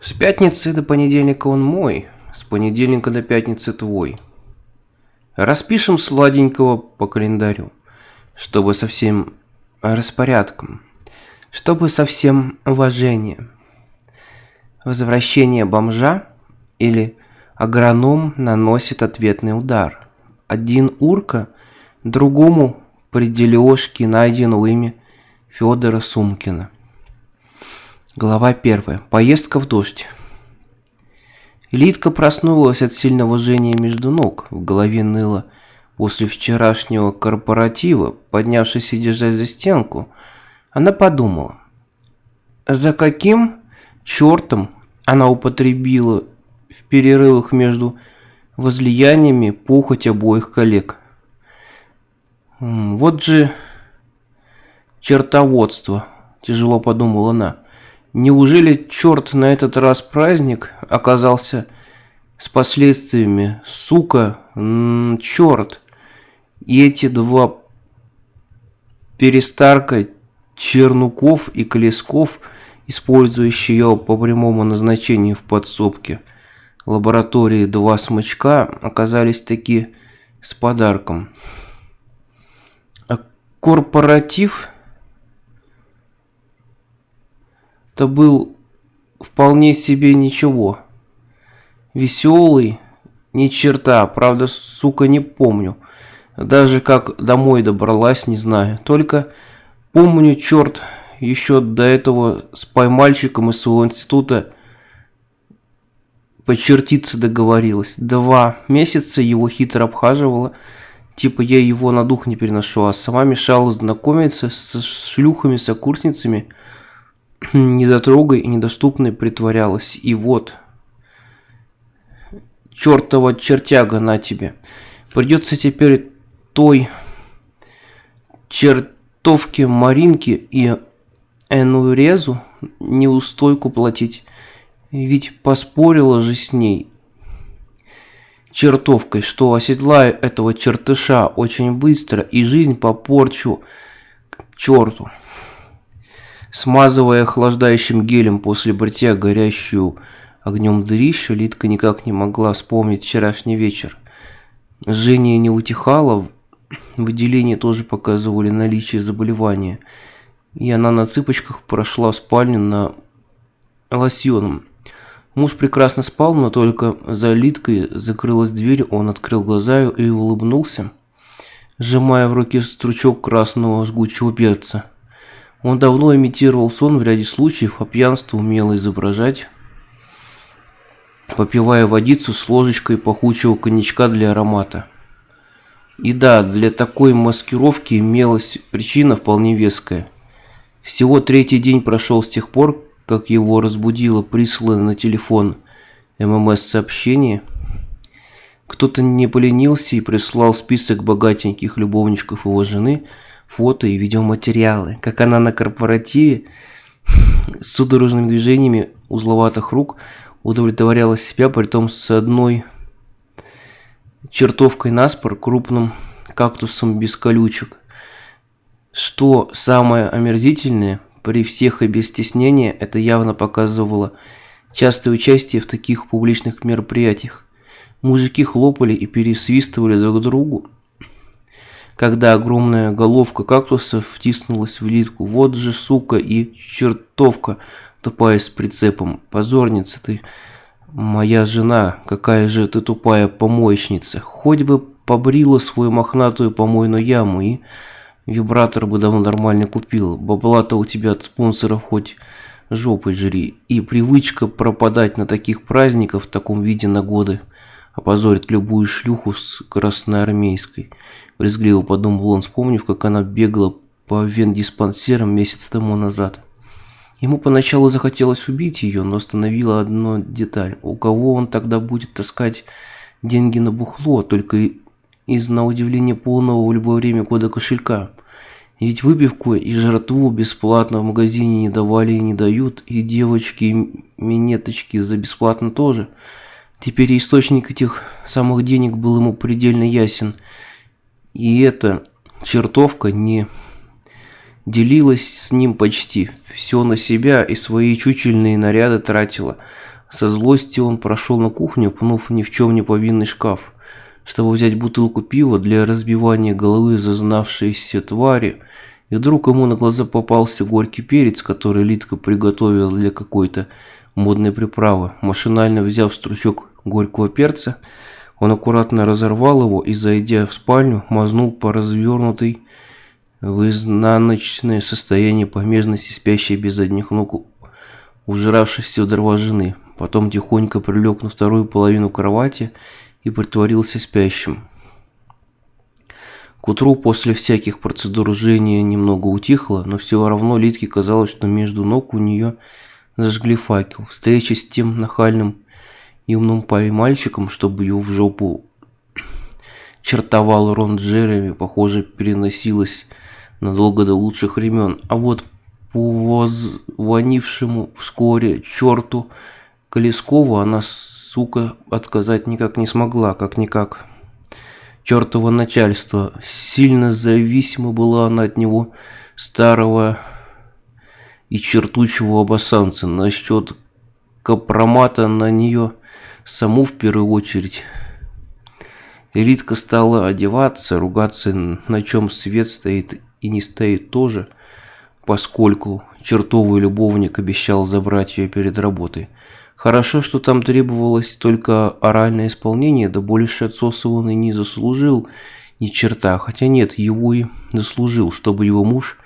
С пятницы до понедельника он мой, с понедельника до пятницы твой. Распишем сладенького по календарю, чтобы со всем распорядком, чтобы со всем уважением. Возвращение бомжа или агроном наносит ответный удар. Один урка другому при дележке найдено имя Федора Сумкина. Глава 1. Поездка в дождь. Лидка проснулась от сильного жжения между ног. В голове ныло после вчерашнего корпоратива. Поднявшись и держась за стенку, она подумала, за каким чертом она употребила в перерывах между возлияниями похоть обоих коллег. Вот же чертоводство, тяжело подумала она. Неужели черт на этот раз праздник оказался с последствиями? Сука, черт. И эти два перестарка Чернуков и Колесков, использующие ее по прямому назначению в подсобке лаборатории «Два смычка», оказались таки с подарком. А корпоратив это был вполне себе ничего. Веселый, ни черта, правда, сука, не помню. Даже как домой добралась, не знаю. Только помню, черт, еще до этого с поймальчиком из своего института почертиться договорилась. 2 месяца его хитро обхаживала. Типа я его на дух не переношу, а сама мешала знакомиться с шлюхами-сокурсницами. Недотрогой и недоступной притворялась. И вот, чертова чертяга на тебе. Придется теперь той чертовке Маринке и Энурезу неустойку платить. Ведь поспорила же с ней, чертовкой, что оседлаю этого чертыша очень быстро и жизнь попорчу к черту. Смазывая охлаждающим гелем после бритья горящую огнем дырищу, Лидка никак не могла вспомнить вчерашний вечер. Жжение не утихало, выделения тоже показывали наличие заболевания, и она на цыпочках прошла в спальню на лосьоном. Муж прекрасно спал, но только за Лидкой закрылась дверь, он открыл глаза и улыбнулся, сжимая в руке стручок красного жгучего перца. Он давно имитировал сон в ряде случаев, а пьянство умело изображать, попивая водицу с ложечкой пахучего коньячка для аромата. И да, для такой маскировки имелась причина вполне веская. Всего 3-й день прошел с тех пор, как его разбудило присланное на телефон ММС-сообщение. Кто-то не поленился и прислал список богатеньких любовничков его жены, фото и видеоматериалы, как она на корпоративе с судорожными движениями узловатых рук удовлетворяла себя, притом с одной чертовкой наспор, крупным кактусом без колючек. Что самое омерзительное, при всех и без стеснения, это явно показывало частое участие в таких публичных мероприятиях. Мужики хлопали и пересвистывали друг другу, когда огромная головка кактуса втиснулась в Лидку. Вот же сука и чертовка, тупая с прицепом. Позорница ты, моя жена, какая же ты тупая помоечница. Хоть бы побрила свою мохнатую помойную яму, и вибратор бы давно нормально купила. Бабла-то у тебя от спонсоров хоть жопой жри. И привычка пропадать на таких праздниках в таком виде на годы опозорит любую шлюху с красноармейской. Брезгливо подумал он, вспомнив, как она бегала по вендиспансерам месяц тому назад. Ему поначалу захотелось убить ее, но остановила одна деталь. У кого он тогда будет таскать деньги на бухло, только из, на удивление, полного в любое время года кошелька? Ведь выпивку и жратву бесплатно в магазине не давали и не дают, и девочки, и минеточки за бесплатно тоже. Теперь источник этих самых денег был ему предельно ясен. И эта чертовка не делилась с ним почти. Все на себя и свои чучельные наряды тратила. Со злости он прошел на кухню, пнув ни в чем не повинный шкаф, чтобы взять бутылку пива для разбивания головы зазнавшейся твари, и вдруг ему на глаза попался горький перец, который Литка приготовила для какой-то модной приправы. Машинально взяв стручок горького перца, он аккуратно разорвал его и, зайдя в спальню, мазнул по развернутой в изнаночное состояние помежности спящей без одних ног ужравшейся в дрова жены. Потом тихонько прилег на вторую половину кровати и притворился спящим. К утру после всяких процедур жжение немного утихло, но все равно Литке казалось, что между ног у нее зажгли факел. Встреча с тем нахальным и умным мальчиком, чтобы ее в жопу чертовал Рон Джереми, похоже, переносилась надолго до лучших времен. А вот позвонившему вскоре черту Колескову она, сука, отказать никак не смогла, как-никак. Чертово начальство. Сильно зависима была она от него, старого и чертучего обоссанца. Насчет компромата на нее саму в первую очередь. Элитка стала одеваться, ругаться, на чем свет стоит и не стоит тоже, поскольку чертовый любовник обещал забрать ее перед работой. Хорошо, что там требовалось только оральное исполнение, да больше отсосыванный не заслужил ни черта, хотя нет, его и заслужил, чтобы его муж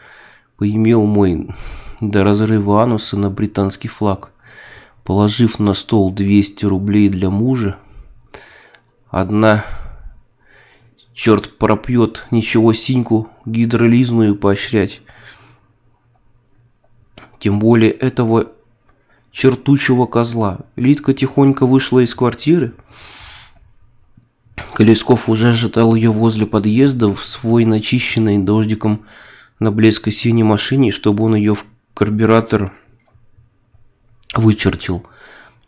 поимел мой до разрыва ануса на британский флаг. Положив на стол 200 рублей для мужа, одна, черт пропьет, ничего синьку гидролизную поощрять. Тем более этого чертучего козла. Литка тихонько вышла из квартиры. Колесков уже ожидал ее возле подъезда в свой начищенной дождиком на блеско-синей машине, чтобы он ее в карбюратор вычертил.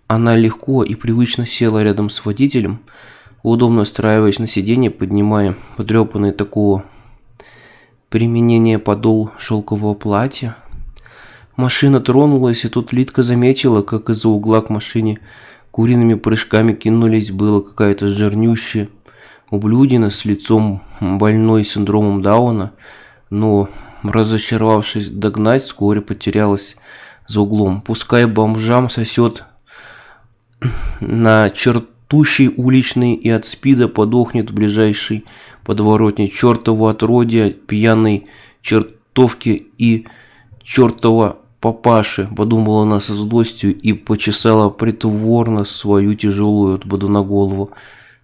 Она легко и привычно села рядом с водителем, удобно устраиваясь на сиденье, поднимая потрепанный такого применения подол шелкового платья. Машина тронулась, и тут Литка заметила, как из-за угла к машине куриными прыжками кинулись было какая-то жирнющая ублюдина с лицом больной синдромом Дауна, но, разочаровавшись догнать, вскоре потерялась за углом. Пускай бомжам сосет на чертущей уличной и от спида подохнет в ближайшей подворотне чертова отродья пьяной чертовки и чертова папаши, подумала она со злостью и почесала притворно свою тяжелую от бодуна голову.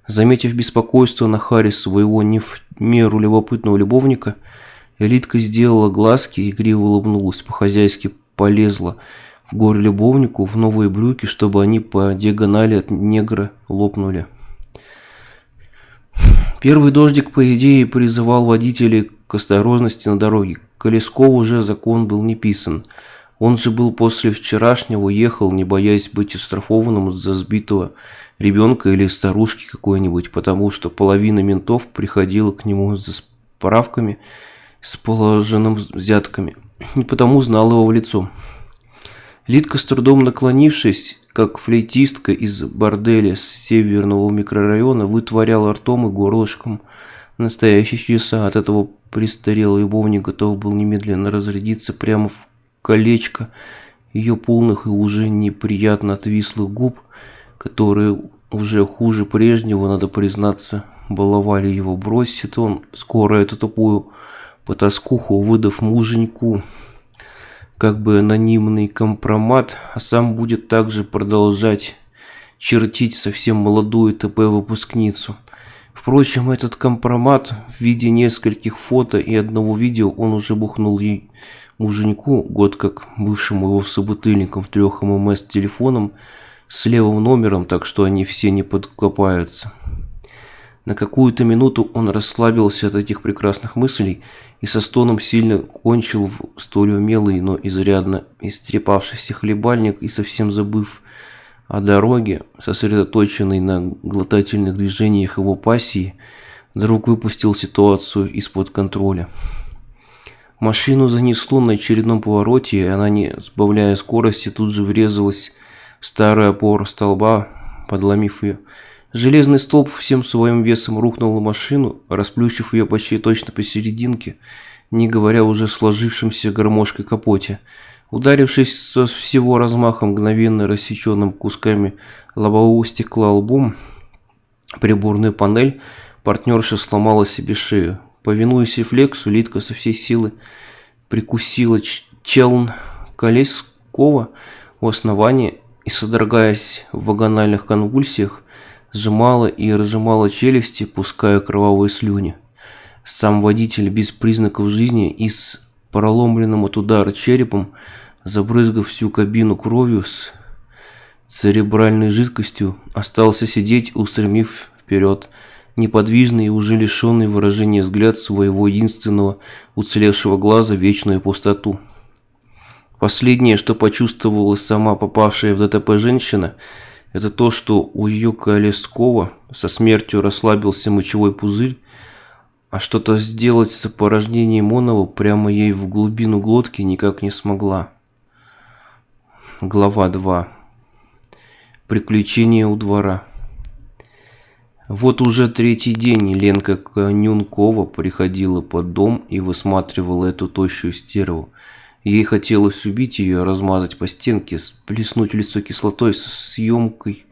Заметив беспокойство на Харе своего не в меру любопытного любовника, Элитка сделала глазки и игриво улыбнулась, по-хозяйски полезла в горе любовнику в новые брюки, чтобы они по диагонали от негра лопнули. Первый дождик, по идее, призывал водителей к осторожности на дороге. Колескову уже закон был не писан. Он же был после вчерашнего, ехал, не боясь быть оштрафованным за сбитого ребенка или старушки какой-нибудь, потому что половина ментов приходила к нему за справками с положенным взятками. Не потому знал его в лицо. Литка, с трудом наклонившись, как флейтистка из борделя с северного микрорайона, вытворяла ртом и горлышком настоящие чудеса. От этого престарелый любовник готов был немедленно разрядиться прямо в колечко ее полных и уже неприятно отвислых губ, которые уже хуже прежнего, надо признаться, баловали его. Бросит он скоро эту тупую потаскуху, выдав муженьку как бы анонимный компромат, а сам будет также продолжать чертить совсем молодую ТП-выпускницу. Впрочем, этот компромат в виде нескольких фото и одного видео он уже бухнул ей муженьку, год как бывшему его собутыльником в 3 ММС телефоном с левым номером, так что они все не подкопаются. На какую-то минуту он расслабился от этих прекрасных мыслей и со стоном сильно кончил в столь умелый, но изрядно истрепавшийся хлебальник и, совсем забыв о дороге, сосредоточенный на глотательных движениях его пассии, вдруг выпустил ситуацию из-под контроля. Машину занесло на очередном повороте, и она, не сбавляя скорости, тут же врезалась в старую опору столба, подломив ее. Железный столб всем своим весом рухнул на машину, расплющив ее почти точно посерединке, не говоря уже о сложившемся гармошкой капоте. Ударившись со всего размаха мгновенно рассеченным кусками лобового стекла лбом, приборную панель, партнерша сломала себе шею. Повинуясь рефлексу, Лидка со всей силы прикусила челн Колескова у основания и, содрогаясь в вагональных конвульсиях, сжимала и разжимала челюсти, пуская кровавые слюни. Сам водитель без признаков жизни и с проломленным от удара черепом, забрызгав всю кабину кровью с церебральной жидкостью, остался сидеть, устремив вперед неподвижный и уже лишенный выражения взгляд своего единственного уцелевшего глаза в вечную пустоту. Последнее, что почувствовала сама попавшая в ДТП женщина, это то, что у ее Колескова со смертью расслабился мочевой пузырь, а что-то сделать с порождением оного прямо ей в глубину глотки никак не смогла. Глава 2. Приключения у двора. Вот уже третий день Ленка Конюнкова приходила под дом и высматривала эту тощую стерву. Ей хотелось убить ее, размазать по стенке, сплеснуть в лицо кислотой со съемкой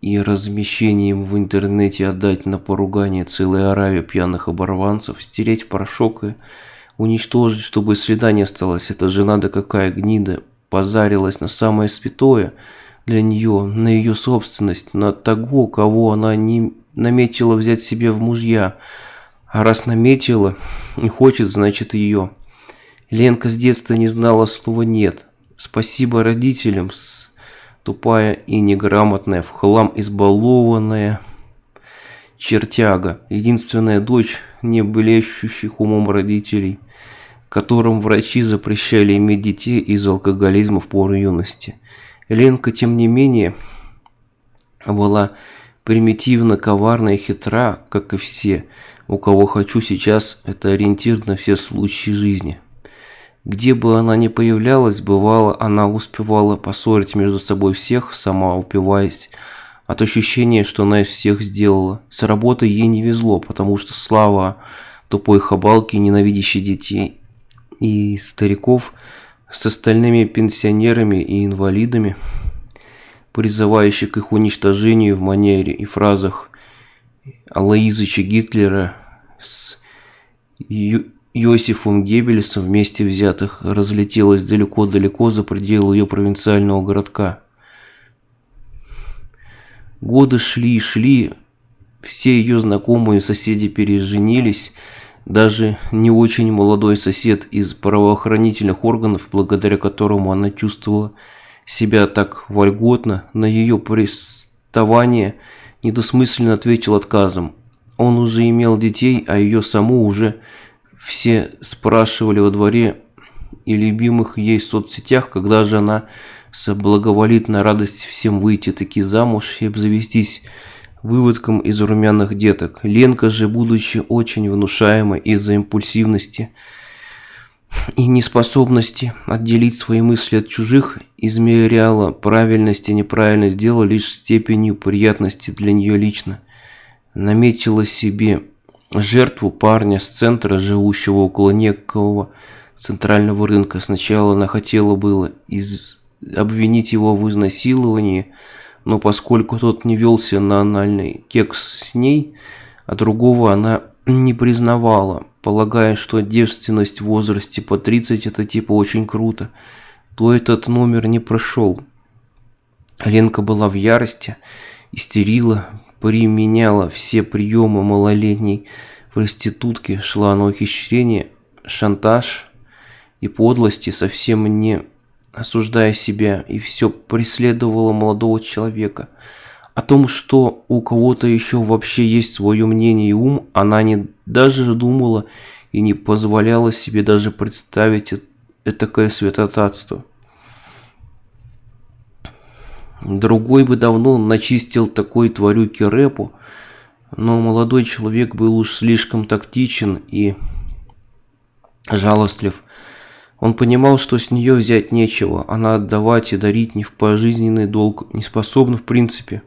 и размещением в интернете, отдать на поругание целой аравии пьяных оборванцев, стереть в порошок и уничтожить, чтобы следа не осталось. Эта жена, да какая гнида, позарилась на самое святое для нее, на ее собственность, на того, кого она не наметила взять себе в мужья. А раз наметила и хочет, значит ее. Ленка с детства не знала слова «нет». Спасибо родителям, тупая и неграмотная, в хлам избалованная чертяга, единственная дочь не блещущих умом родителей, которым врачи запрещали иметь детей из-за алкоголизма в пору юности. Ленка, тем не менее, была примитивно коварна и хитра, как и все, у кого хочу сейчас, это ориентир на все случаи жизни. Где бы она ни появлялась, бывало, она успевала поссорить между собой всех, сама упиваясь от ощущения, что она из всех сделала. С работой ей не везло, потому что слава тупой хабалки, ненавидящей детей и стариков, с остальными пенсионерами и инвалидами, призывающих к их уничтожению в манере и фразах Алоизыча Гитлера с Йосифом Геббельсом вместе взятых, разлетелась далеко-далеко за пределы ее провинциального городка. Годы шли и шли, все ее знакомые соседи переженились, даже не очень молодой сосед из правоохранительных органов, благодаря которому она чувствовала себя так вольготно, на ее приставание недосмысленно ответил отказом. Он уже имел детей, а ее саму уже все спрашивали во дворе и любимых ей соцсетях, когда же она соблаговолит на радость всем выйти таки замуж и обзавестись выводком из румяных деток. Ленка же, будучи очень внушаемой из-за импульсивности и неспособности отделить свои мысли от чужих, измеряла правильность и неправильность дела лишь степенью приятности для нее лично. Наметила себе жертву парня с центра, живущего около некого центрального рынка. Сначала она хотела было обвинить его в изнасиловании, но поскольку тот не велся на анальный кекс с ней, а другого она не признавала, полагая, что девственность в возрасте по 30 это типа очень круто, то этот номер не прошел. Ленка была в ярости, истерила, применяла все приемы малолетней проститутки, шла на ухищрение, шантаж и подлости, совсем не осуждая себя, и все преследовала молодого человека. О том, что у кого-то еще вообще есть свое мнение и ум, она не даже думала и не позволяла себе даже представить этакое святотатство. Другой бы давно начистил такой тварюке рэпу, но молодой человек был уж слишком тактичен и жалостлив. Он понимал, что с нее взять нечего, она отдавать и дарить не в пожизненный долг не способна в принципе.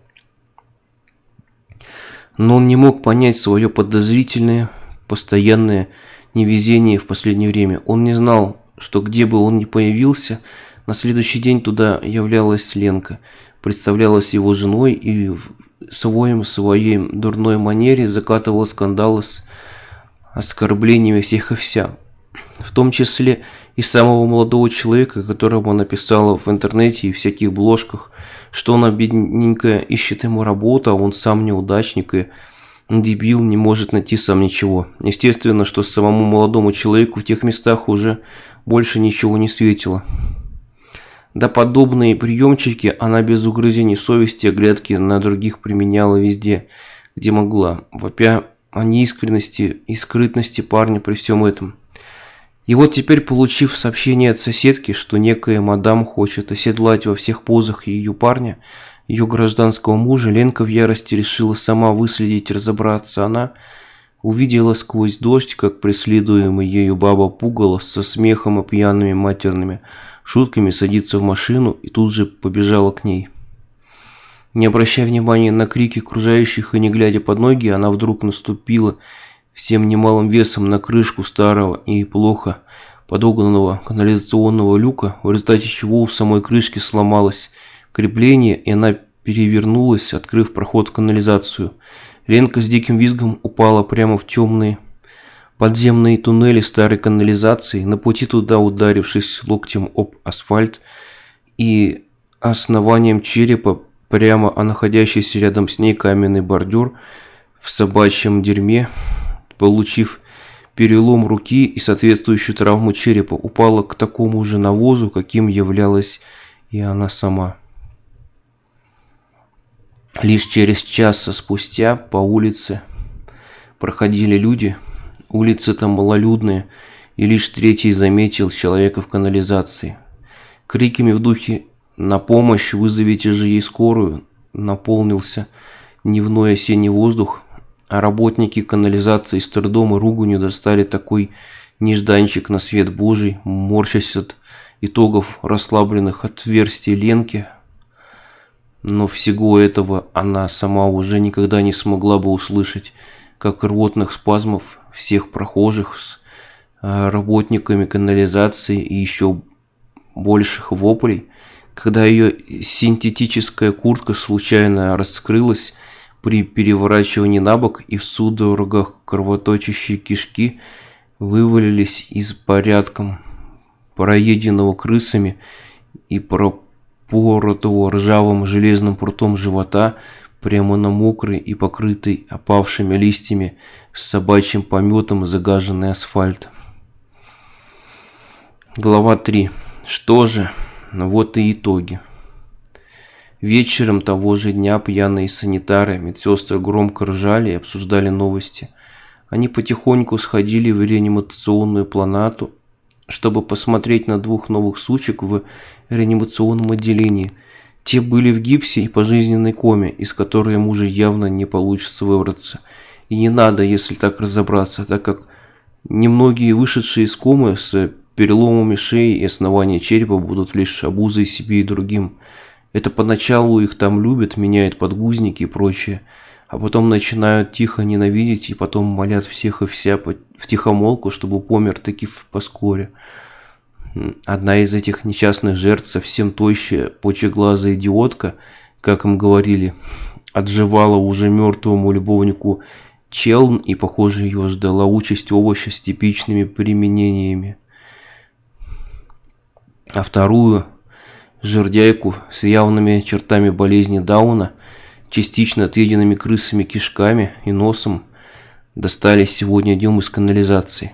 Но он не мог понять свое подозрительное, постоянное невезение в последнее время. Он не знал, что где бы он ни появился, на следующий день туда являлась Ленка, представлялась его женой и в своей дурной манере закатывала скандалы с оскорблениями всех и вся, в том числе и самого молодого человека, которому она писала в интернете и всяких бложках, что она бедненькая ищет ему работу, а он сам неудачник и дебил, не может найти сам ничего. Естественно, что самому молодому человеку в тех местах уже больше ничего не светило. Да подобные приемчики она без угрызений совести оглядки на других применяла везде, где могла, вопя о неискренности и скрытности парня при всем этом. И вот теперь, получив сообщение от соседки, что некая мадам хочет оседлать во всех позах ее парня, ее гражданского мужа, Ленка в ярости решила сама выследить и разобраться. Она увидела сквозь дождь, как преследуемая ею баба пугало со смехом и пьяными матерными шутками садится в машину и тут же побежала к ней. Не обращая внимания на крики окружающих и не глядя под ноги, она вдруг наступила всем немалым весом на крышку старого и плохо подогнанного канализационного люка, в результате чего у самой крышки сломалось крепление, и она перевернулась, открыв проход в канализацию. Ленка с диким визгом упала прямо в темные подземные туннели старой канализации, на пути туда ударившись локтем об асфальт и основанием черепа прямо о находящийся рядом с ней каменный бордюр в собачьем дерьме, получив перелом руки и соответствующую травму черепа, упала к такому же навозу, каким являлась и она сама. Лишь через час спустя по улице проходили люди. Улицы там малолюдные, и лишь третий заметил человека в канализации. Криками в духе «На помощь! Вызовите же ей скорую!» наполнился дневной осенний воздух, а работники канализации с трудом и руганью достали такой нежданчик на свет Божий, морщась от итогов расслабленных отверстий Ленки. Но всего этого она сама уже никогда не смогла бы услышать, как рвотных спазмов всех прохожих с работниками канализации и еще больших воплей, когда ее синтетическая куртка случайно раскрылась при переворачивании на бок, и в судорогах кровоточащие кишки вывалились из порядком проеденного крысами и пропоротого ржавым железным прутом живота прямо на мокрый и покрытый опавшими листьями с собачьим пометом загаженный асфальт. Глава 3. Что же? Вот и итоги. Вечером того же дня пьяные санитары, медсестры громко ржали и обсуждали новости. Они потихоньку сходили в реанимационную палату, чтобы посмотреть на двух новых сучек в реанимационном отделении. Те были в гипсе и пожизненной коме, из которой ему уже явно не получится выбраться. И не надо, если так разобраться, так как немногие вышедшие из комы с переломами шеи и основания черепа будут лишь обузой себе и другим. Это поначалу их там любят, меняют подгузники и прочее, а потом начинают тихо ненавидеть и потом молят всех и вся втихомолку, чтобы помер таки поскоре. Одна из этих несчастных жертв, совсем тощая, почеглазая идиотка, как им говорили, отживала уже мертвому любовнику челн, и, похоже, ее ждала участь овоща с типичными применениями. А вторую жердяйку с явными чертами болезни Дауна, частично отъеденными крысами кишками и носом, достали сегодня днем из канализации.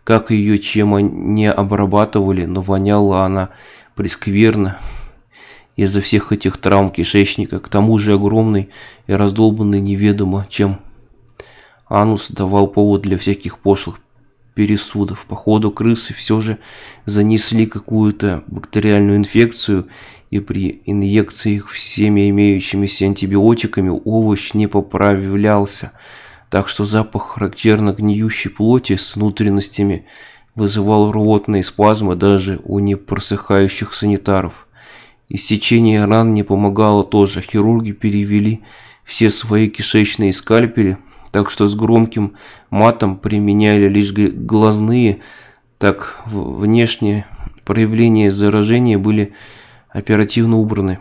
Как ее чем не обрабатывали, но воняла она прескверно из-за всех этих травм кишечника, к тому же огромный и раздолбанный неведомо чем. Анус давал повод для всяких пошлых пересудов. Походу, крысы все же занесли какую-то бактериальную инфекцию, и при инъекции всеми имеющимися антибиотиками овощ не поправлялся, так что запах характерно гниющей плоти с внутренностями вызывал рвотные спазмы даже у непросыхающих санитаров. Иссечение ран не помогало тоже. Хирурги перевели все свои кишечные скальпели, так что с громким матом применяли лишь глазные, так внешние проявления заражения были оперативно убраны.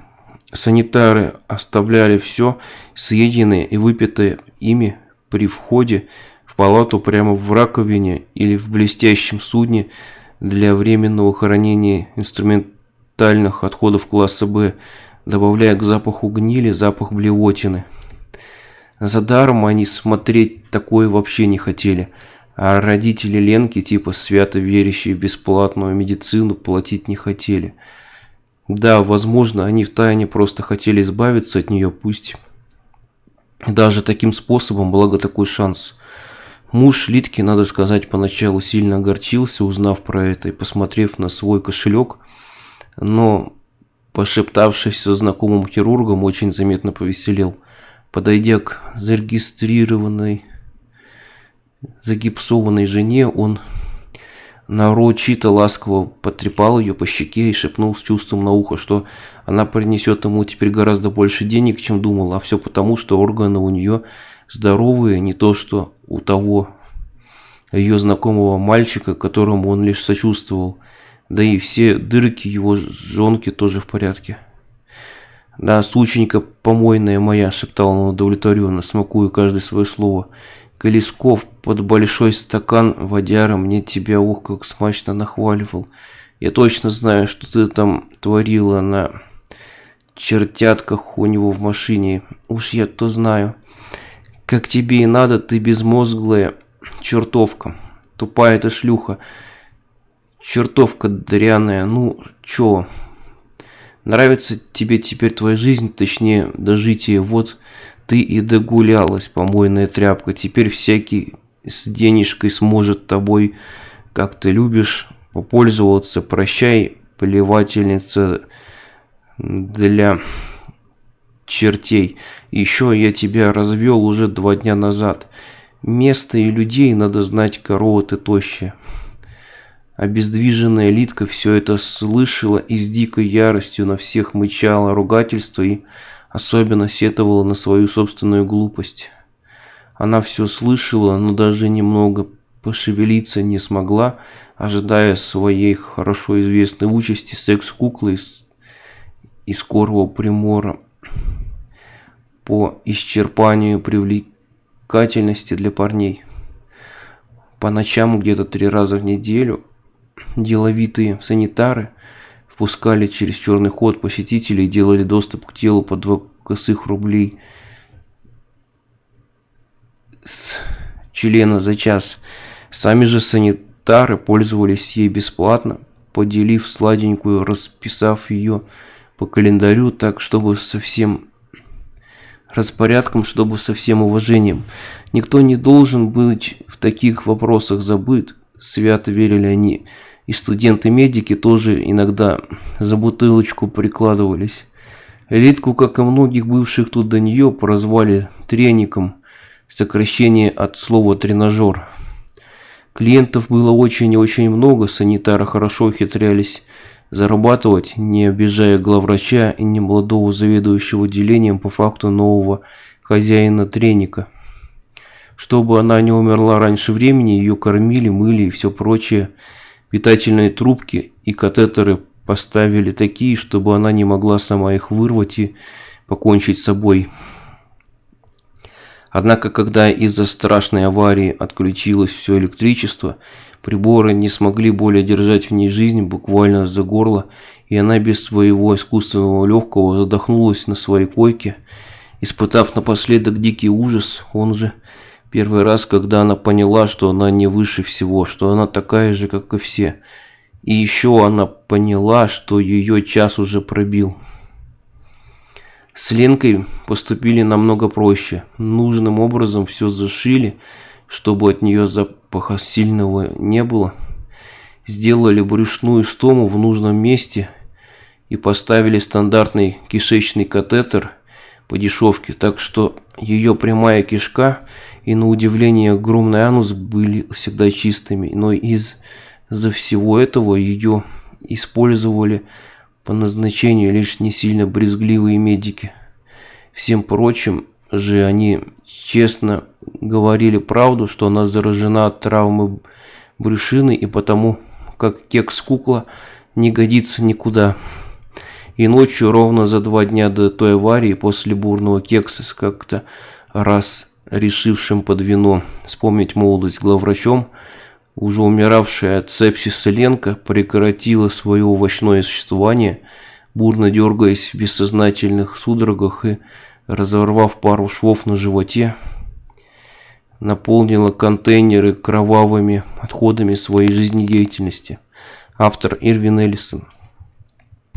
Санитары оставляли все съеденное и выпитое ими при входе в палату прямо в раковине или в блестящем судне для временного хранения инструментальных отходов класса Б, добавляя к запаху гнили запах блевотины. За даром они смотреть такое вообще не хотели, а родители Ленки, типа свято верящие в бесплатную медицину, платить не хотели. Да, возможно, они втайне просто хотели избавиться от нее, пусть даже таким способом, благо такой шанс. Муж Литки, надо сказать, поначалу сильно огорчился, узнав про это и посмотрев на свой кошелек, но, пошептавшись со знакомым хирургом, очень заметно повеселел. Подойдя к зарегистрированной, загипсованной жене, он нарочито ласково потрепал ее по щеке и шепнул с чувством на ухо, что она принесет ему теперь гораздо больше денег, чем думал, а все потому, что органы у нее здоровые, не то что у того ее знакомого мальчика, которому он лишь сочувствовал, да и все дырки его жонки тоже в порядке. «Да, сученька помойная моя», — шептал он удовлетворенно, смакуя каждое свое слово. «Колесков под большой стакан водяра мне тебя, ох, как смачно нахваливал. Я точно знаю, что ты там творила на чертятках у него в машине. Уж я то знаю. Как тебе и надо, ты безмозглая чертовка. Тупая ты шлюха. Чертовка дряная. Ну, чё? Нравится тебе теперь твоя жизнь, точнее, дожитие. Вот ты и догулялась, помойная тряпка. Теперь всякий с денежкой сможет тобой, как ты любишь, попользоваться. Прощай, плевательница для чертей. Еще я тебя развел уже 2 дня назад. Место и людей надо знать, корова ты тощая». Обездвиженная Литка все это слышала и с дикой яростью на всех мычала ругательство и особенно сетовала на свою собственную глупость. Она все слышала, но даже немного пошевелиться не смогла, ожидая своей хорошо известной участи секс-куклы и скорого примора по исчерпанию привлекательности для парней. По ночам где-то 3 раза в неделю деловитые санитары впускали через черный ход посетителей и делали доступ к телу по 2 косых рублей с члена за час. Сами же санитары пользовались ей бесплатно, поделив сладенькую, расписав ее по календарю так, чтобы со всем распорядком, чтобы со всем уважением. Никто не должен быть в таких вопросах забыт, свято верили они. И студенты-медики тоже иногда за бутылочку прикладывались. Литку, как и многих бывших тут до нее, прозвали треником, сокращение от слова тренажер. Клиентов было очень и очень много, санитары хорошо ухитрялись зарабатывать, не обижая главврача и немолодого заведующего отделением по факту нового хозяина треника. Чтобы она не умерла раньше времени, ее кормили, мыли и все прочее. Питательные трубки и катетеры поставили такие, чтобы она не могла сама их вырвать и покончить с собой. Однако, когда из-за страшной аварии отключилось все электричество, приборы не смогли более держать в ней жизнь буквально за горло, и она без своего искусственного легкого задохнулась на своей койке, испытав напоследок дикий ужас. Он же первый раз, когда она поняла, что она не выше всего, что она такая же, как и все. И еще она поняла, что ее час уже пробил. С Ленкой поступили намного проще. Нужным образом все зашили, чтобы от нее запаха сильного не было. Сделали брюшную стому в нужном месте и поставили стандартный кишечный катетер по дешевке, так что ее прямая кишка и, на удивление, огромный анус были всегда чистыми, но из За всего этого ее использовали по назначению лишь не сильно брезгливые медики. Всем прочим же они честно говорили правду, что она заражена от травмы брюшины и потому, как кекс-кукла, не годится никуда. И ночью, ровно за 2 дня до той аварии, после бурного кекса с как-то раз решившим под вино вспомнить молодость главврачом, уже умиравшая от сепсиса Ленка прекратила свое овощное существование, бурно дергаясь в бессознательных судорогах и, разорвав пару швов на животе, наполнила контейнеры кровавыми отходами своей жизнедеятельности. Автор Ирвин Эллисон.